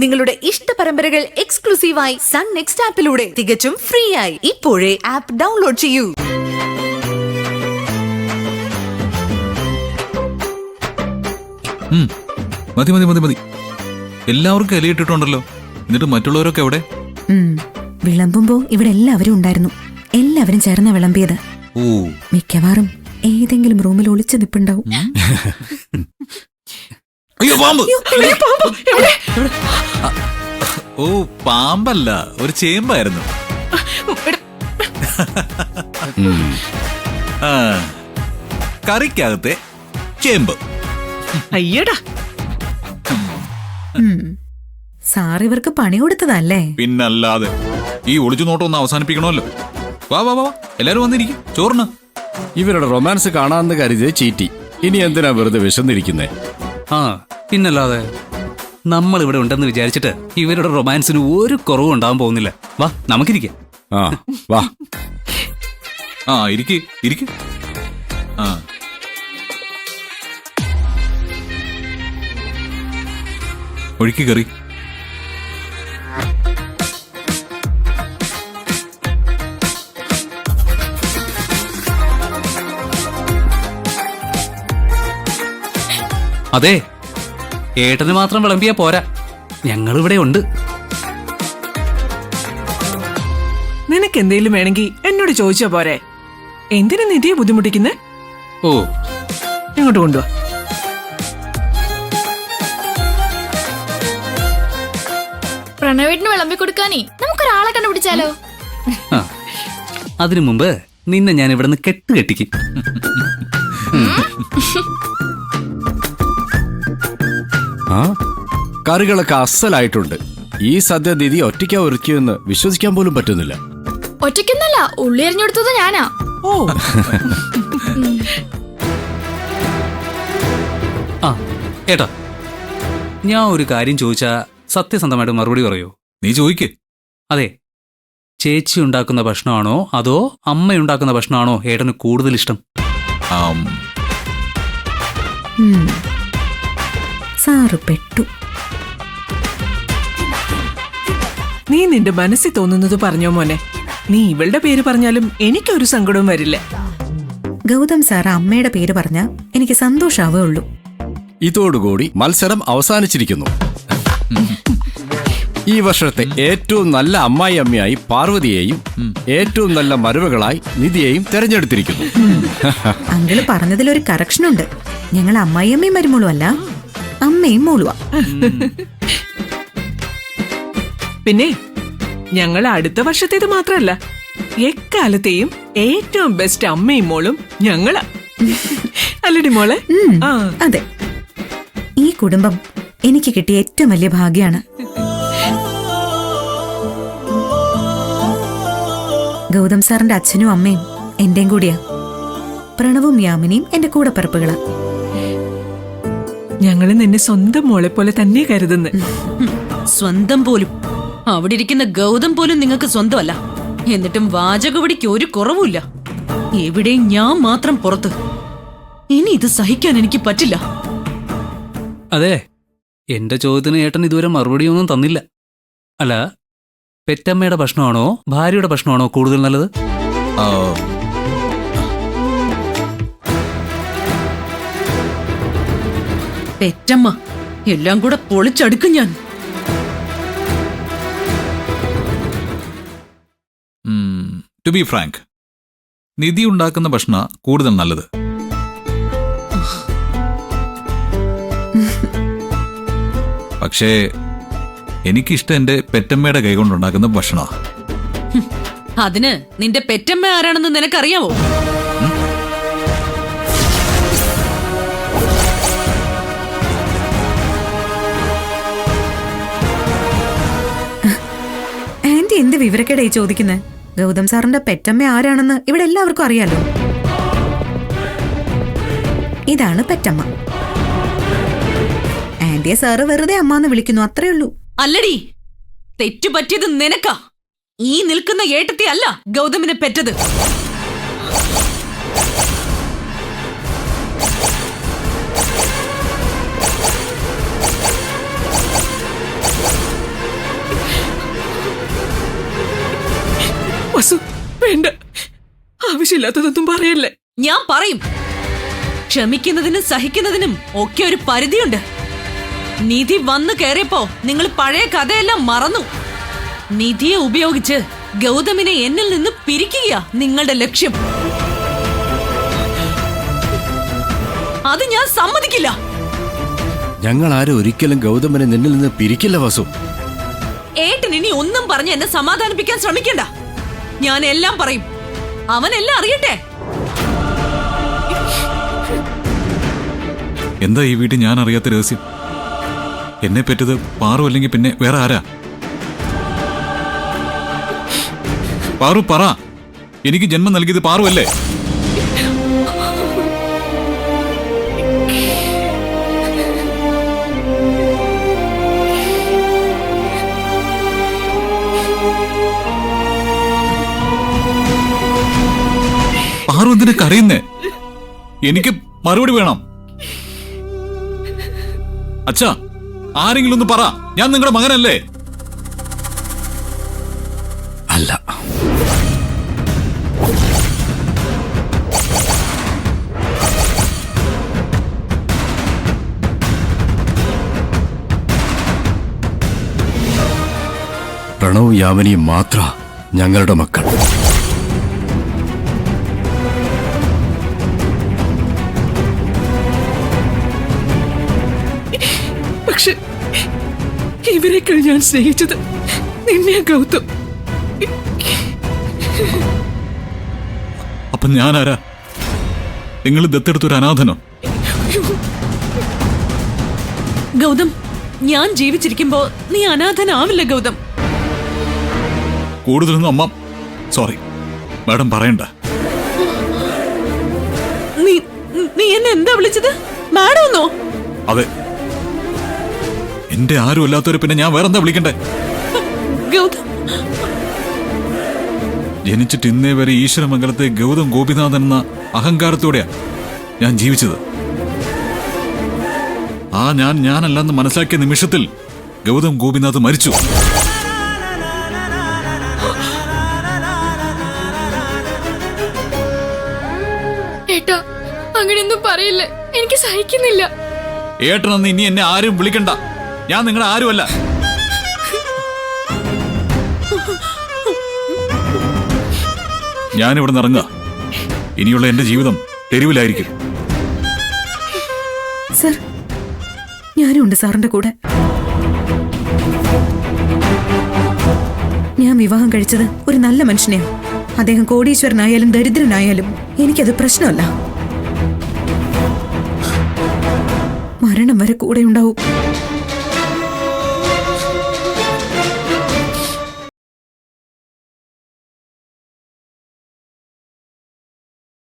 നിങ്ങളുടെ ഇഷ്ട പരമ്പരകൾ എക്സ്ക്ലൂസീവായി സൺ നെക്സ്റ്റ് ആപ്പിലൂടെ തികച്ചും ഫ്രീ ആയി ഇപ്പോഴേ ആപ്പ് ഡൗൺലോഡ് ചെയ്യൂ. മതി മതി മതി മതി. എല്ലാവർക്കും ഇലയിട്ടിട്ടുണ്ടല്ലോ. എന്നിട്ട് മറ്റുള്ളവരൊക്കെ എവിടെ? വിളമ്പുമ്പോ ഇവിടെ എല്ലാവരും ഉണ്ടായിരുന്നു. എല്ലാവരും ചേർന്ന വിളമ്പിയത്. ഓ, മിക്കവാറും ഏതെങ്കിലും റൂമിൽ ഒളിച്ചു നിപ്പുണ്ടാവും. അയ്യോ പാമ്പ്! ഓ, പാമ്പല്ല, ഒരു ചേമ്പായിരുന്നു. കറിക്കകത്തെ ചേമ്പ്. അയ്യടാ, സാർ ഇവർക്ക് പണി കൊടുത്തതല്ലേ? പിന്നല്ലാതെ. ഈ ഒളിച്ചു നോട്ടം ഒന്ന് അവസാനിപ്പിക്കണമല്ലോ. വാ വാ വാ, എല്ലാരും വന്നിരിക്കും, ചോറിന്. ഇവരുടെ റൊമാൻസ് കാണാമെന്ന് കരുതിയത് ചീറ്റി. ഇനി എന്തിനാ വെറുതെ വിശന്നിരിക്കുന്നേ? ആ, പിന്നല്ലാതെ. നമ്മൾ ഇവിടെ ഉണ്ടെന്ന് വിചാരിച്ചിട്ട് ഇവരുടെ റൊമാൻസിന് ഒരു കുറവും ഉണ്ടാവാൻ പോകുന്നില്ല. വാ, നമുക്കിരിക്കാം. ആ വാ. ആ, ഇരിക്ക് ഇരിക്ക്. ആ, ഒഴുക്കി കറി. അതെ, ഏട്ടന് മാത്രം വിളമ്പിയാ പോരാ, ഞങ്ങളിവിടെ ഉണ്ട്. നിനക്ക് എന്തെങ്കിലും വേണമെങ്കിൽ എന്നോട് ചോദിച്ചാ പോരെ. എന്തിനാ നിധിയെ ബുദ്ധിമുട്ടിക്കുന്നേ? ഓ, ഇങ്ങോട്ട് കൊണ്ടുവാ. പ്രണവേട്ടിന് വിളമ്പി കൊടുക്കാനേ നമുക്കൊരാളെ കണ്ടുപിടിച്ചാലോ? അതിനു മുമ്പ് നിന്നെ ഞാൻ ഇവിടെ നിന്ന് കെട്ടിക്കും. ആ, കറികളൊക്കെ അസലായിട്ടുണ്ട്. ഈ സദ്യ നിധി ഒറ്റയ്ക്കാ ഒരുക്കിയെന്ന് വിശ്വസിക്കാൻ പോലും പറ്റുന്നില്ല. ഒറ്റയ്ക്കൊന്നല്ല, ഉള്ളി എറിഞ്ഞെടുത്തത് ഞാനാ. ഓ, ആ ഏട്ടാ, ഞാൻ ഒരു കാര്യം ചോദിച്ചാ സത്യസന്ധമായിട്ട് മറുപടി പറയൂ? നീ ചോദിക്ക്. അതെ, ചേച്ചി ഉണ്ടാക്കുന്ന ഭക്ഷണമാണോ അതോ അമ്മയുണ്ടാക്കുന്ന ഭക്ഷണമാണോ ഏട്ടന് കൂടുതൽ ഇഷ്ടം? സാറ് പെട്ടു. നീ നിന്റെ മനസ്സിൽ തോന്നുന്നത് പറഞ്ഞോ മോനെ. നീ ഇവളുടെ പേര് പറഞ്ഞാലും എനിക്കൊരു സങ്കടവും വരില്ല. ഗൗതം സാർ അമ്മയുടെ പേര് പറഞ്ഞാ എനിക്ക് സന്തോഷാവേ ഉള്ളൂ. ഇതോടുകൂടി മത്സരം അവസാനിച്ചിരിക്കുന്നു. ഈ വർഷത്തെ ഏറ്റവും നല്ല അമ്മായി അമ്മയായി പാർവതിയെയും ഏറ്റവും നല്ല മരുമകളായി നിധിയെയും തെരഞ്ഞെടുത്തിരിക്കുന്നു. അങ്കിള് പറഞ്ഞതിലൊരു കറക്ഷനുണ്ട്. ഞങ്ങൾ അമ്മായിയമ്മയും മരുമോളും അല്ല, അമ്മയും മോളുവാ. പിന്നെ ഞങ്ങൾ അടുത്ത വർഷത്തേത് മാത്രല്ല, എക്കാലത്തെയും ഏറ്റവും ബെസ്റ്റ് അമ്മയും മോളും ഞങ്ങളാ. അല്ലടി മോളെ? അതെ, ഈ കുടുംബം എനിക്ക് കിട്ടിയ ഏറ്റവും വലിയ ഭാഗ്യാണ്. ഗൗതം സാറിന്റെ അച്ഛനും അമ്മയും എന്റെയും കൂടിയാ. പ്രണവും യാമിനിയും എന്റെ കൂടപ്പിറപ്പുകളാ. ഞങ്ങള് നിന്നെ സ്വന്തം മോളെ പോലെ തന്നെ കരുതുന്നു. സ്വന്തം പോലും, അവിടെ ഇരിക്കുന്ന ഗൗതം പോലും നിങ്ങൾക്ക് സ്വന്തമല്ല. എന്നിട്ടും വാചകവടിക്ക് ഒരു കുറവുമില്ല. എവിടെയും ഞാൻ മാത്രം പുറത്ത്. ഇനി ഇത് സഹിക്കാൻ എനിക്ക് പറ്റില്ല. അതെ, എന്റെ ചോദ്യത്തിന് ഏട്ടൻ ഇതുവരെ മറുപടിയൊന്നും തന്നില്ല. അല്ല, പെറ്റമ്മയുടെ ഭക്ഷണമാണോ ഭാര്യയുടെ ഭക്ഷണമാണോ കൂടുതൽ നല്ലത്? പെറ്റമ്മ എല്ലാം കൂടെ പൊളിച്ചടുക്കും ഞാൻ. ടു ബി ഫ്രാങ്ക്, നിധി ഉണ്ടാക്കുന്ന ഭക്ഷണ കൂടുതൽ നല്ലത്. പക്ഷേ എനിക്കിഷ്ടം എന്റെ പെറ്റമ്മയുടെ കൈകൊണ്ടുണ്ടാക്കുന്ന ഭക്ഷണ. അതിന് നിന്റെ പെറ്റമ്മ ആരാണെന്ന് നിനക്കറിയാവോ? ആന്റി എന്ത് വിവരക്കേടായി ചോദിക്കുന്നത്? ഗൗതം സാറിന്റെ പെറ്റമ്മ ആരാണെന്ന് ഇവിടെ എല്ലാവർക്കും അറിയാലോ. ഇതാണ് പെറ്റമ്മ. ആന്റിയെ സാറ് വെറുതെ അമ്മാന്ന് വിളിക്കുന്നു, അത്രേ ഉള്ളൂ. അല്ലടി, തെറ്റുപറ്റിയത് നിനക്കാ. ഈ നിൽക്കുന്ന ഏട്ടത്തെ അല്ല ഗൗതമിനെ പെറ്റത്. വസു വേണ്ട, ആവശ്യമില്ലാത്തതൊന്നും പറയല്ലേ. ഞാൻ പറയും. ക്ഷമിക്കുന്നതിനും സഹിക്കുന്നതിനും ഒക്കെ ഒരു പരിധിയുണ്ട്. നിധി വന്നു കയറിയപ്പോ നിങ്ങൾ പഴയ കഥയെല്ലാം മറന്നു. നിധിയെ ഉപയോഗിച്ച് ഗൗതമിനെ എന്നിൽ നിന്ന് പിരിക്കുക നിങ്ങളുടെ ലക്ഷ്യം. അത് ഞാൻ സമ്മതിക്കില്ല. ഞങ്ങൾ ആരും ഒരിക്കലും ഗൗതമനെ നിന്നിൽ നിന്ന് പിരിക്കില്ല വസു. ഏട്ടൻ ഇനി ഒന്നും പറഞ്ഞ് എന്നെ സമാധാനിപ്പിക്കാൻ ശ്രമിക്കണ്ട. ഞാൻ എല്ലാം പറയും. അവനെല്ലാം അറിയട്ടെ. എന്താ ഈ വീട്ടിൽ ഞാൻ അറിയാത്ത രഹസ്യം? എന്നെ പറ്റത് പാറു അല്ലെങ്കിൽ പിന്നെ വേറെ ആരാ? പാറു പറ, എനിക്ക് ജന്മം നൽകിയത് പാറു അല്ലേ? പാറു എന്തിനാ കരയുന്നേ? എനിക്ക് മറുപടി വേണം. അച്ഛാ, ആരെങ്കിലും ഒന്ന് പറ, ഞാൻ നിങ്ങളുടെ മകനല്ലേ? അല്ല. പ്രണവും യാമിനിയും മാത്ര ഞങ്ങളുടെ മക്കൾ. പക്ഷെ ഇവരെക്കാൾ ഞാൻ സ്നേഹിച്ചത് നിന്നെ, ഗൗതം. അപ്പൊ ഞാനാരാ? നിങ്ങൾ ദത്തെടുത്തൊരു അനാഥനോ? ഗൗതം, ഞാൻ ജീവിച്ചിരിക്കുമ്പോ നീ അനാഥനാവില്ല ഗൗതം. കൂടുതലൊന്നും അമ്മ, സോറി മാഡം പറയണ്ട. നീ എന്നെ എന്താ വിളിച്ചത്? മാഡമെന്നോ? അതെ, എന്റെ ആരും അല്ലാത്തവരെ പിന്നെ ഞാൻ വേറെന്താ വിളിക്കണ്ടേ? ഗൗതം, ജനിച്ചിട്ട് ഇന്നേ വരെ ഈശ്വരമംഗലത്തെ ഗൗതം ഗോപിനാഥൻ എന്ന അഹങ്കാരത്തോടെയാ ഞാൻ ജീവിച്ചത്. ആ ഞാനല്ലെന്ന് മനസ്സിലാക്കിയ നിമിഷത്തിൽ ഗൗതം ഗോപിനാഥ് മരിച്ചു. ഏട്ടാ, അങ്ങനെയൊന്നും പറയില്ലേ, എനിക്ക് സഹിക്കുന്നില്ല. ഏട്ടനെന്ന് ഇനി എന്നെ ആരും വിളിക്കണ്ട. ഞാൻ നിങ്ങളെ ആരുമല്ല. ഞാനിവിടെ നിന്ന് ഇറങ്ങുക. ഇനിയുള്ള എന്റെ ജീവിതം തെരുവിലായിരിക്കും. സർ, ഞാനും ഉണ്ട് സാറിന്റെ കൂടെ. ഞാൻ വിവാഹം കഴിച്ചത് ഒരു നല്ല മനുഷ്യനെയാണ്. അദ്ദേഹം കോടീശ്വരനായാലും ദരിദ്രനായാലും എനിക്കത് പ്രശ്നമല്ല. മരണം വരെ കൂടെ ഉണ്ടാവും.